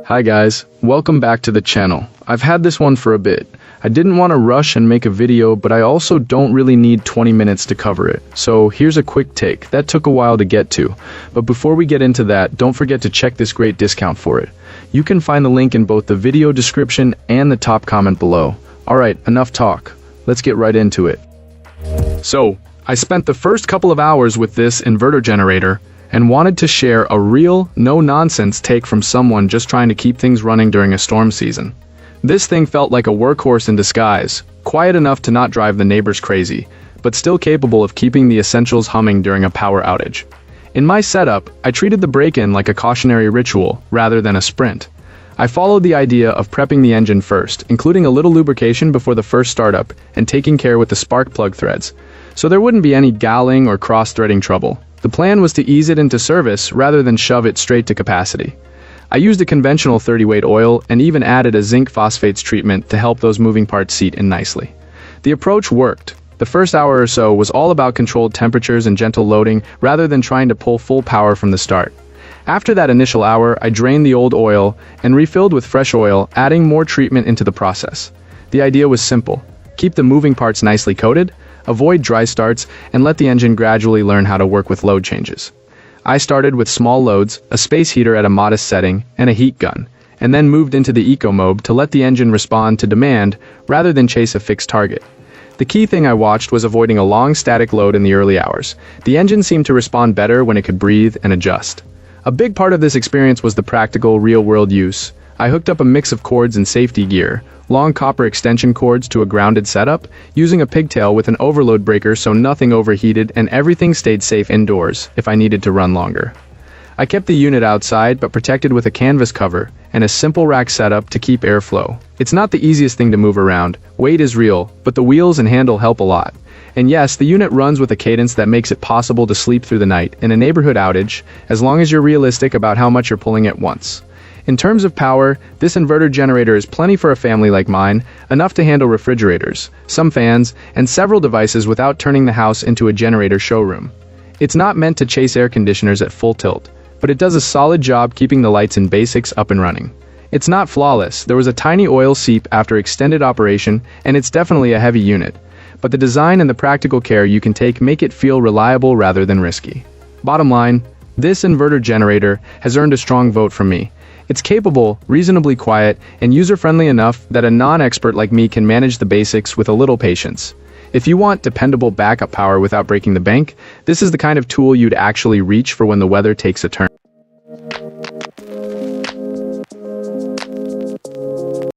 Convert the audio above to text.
Hi guys, welcome back to the channel. I've had this one for a bit. I didn't want to rush and make a video, but I also don't really need 20 minutes to cover it. So here's a quick take. That took a while to get to. But before we get into that, don't forget to check this great discount for it. You can find the link in both the video description and the top comment below. Alright, enough talk. Let's get right into it. So, I spent the first couple of hours with this inverter generator and wanted to share a real, no-nonsense take from someone just trying to keep things running during a storm season. This thing felt like a workhorse in disguise, quiet enough to not drive the neighbors crazy, but still capable of keeping the essentials humming during a power outage. In my setup, I treated the break-in like a cautionary ritual rather than a sprint. I followed the idea of prepping the engine first, including a little lubrication before the first startup and taking care with the spark plug threads, so there wouldn't be any galling or cross-threading trouble. The plan was to ease it into service rather than shove it straight to capacity. I used a conventional 30-weight oil and even added a zinc phosphates treatment to help those moving parts seat in nicely. The approach worked. The first hour or so was all about controlled temperatures and gentle loading rather than trying to pull full power from the start. After that initial hour, I drained the old oil and refilled with fresh oil, adding more treatment into the process. The idea was simple. Keep the moving parts nicely coated, avoid dry starts, and let the engine gradually learn how to work with load changes. I started with small loads, a space heater at a modest setting, and a heat gun, and then moved into the eco mode to let the engine respond to demand rather than chase a fixed target. The key thing I watched was avoiding a long static load in the early hours. The engine seemed to respond better when it could breathe and adjust. A big part of this experience was the practical, real-world use. I hooked up a mix of cords and safety gear, long copper extension cords to a grounded setup, using a pigtail with an overload breaker so nothing overheated and everything stayed safe indoors if I needed to run longer. I kept the unit outside but protected with a canvas cover and a simple rack setup to keep airflow. It's not the easiest thing to move around, weight is real, but the wheels and handle help a lot. And yes, the unit runs with a cadence that makes it possible to sleep through the night in a neighborhood outage, as long as you're realistic about how much you're pulling at once. In terms of power, this inverter generator is plenty for a family like mine, enough to handle refrigerators, some fans, and several devices without turning the house into a generator showroom. It's not meant to chase air conditioners at full tilt, but it does a solid job keeping the lights and basics up and running. It's not flawless, there was a tiny oil seep after extended operation, and it's definitely a heavy unit, but the design and the practical care you can take make it feel reliable rather than risky. Bottom line, this inverter generator has earned a strong vote from me. It's capable, reasonably quiet, and user-friendly enough that a non-expert like me can manage the basics with a little patience. If you want dependable backup power without breaking the bank, this is the kind of tool you'd actually reach for when the weather takes a turn.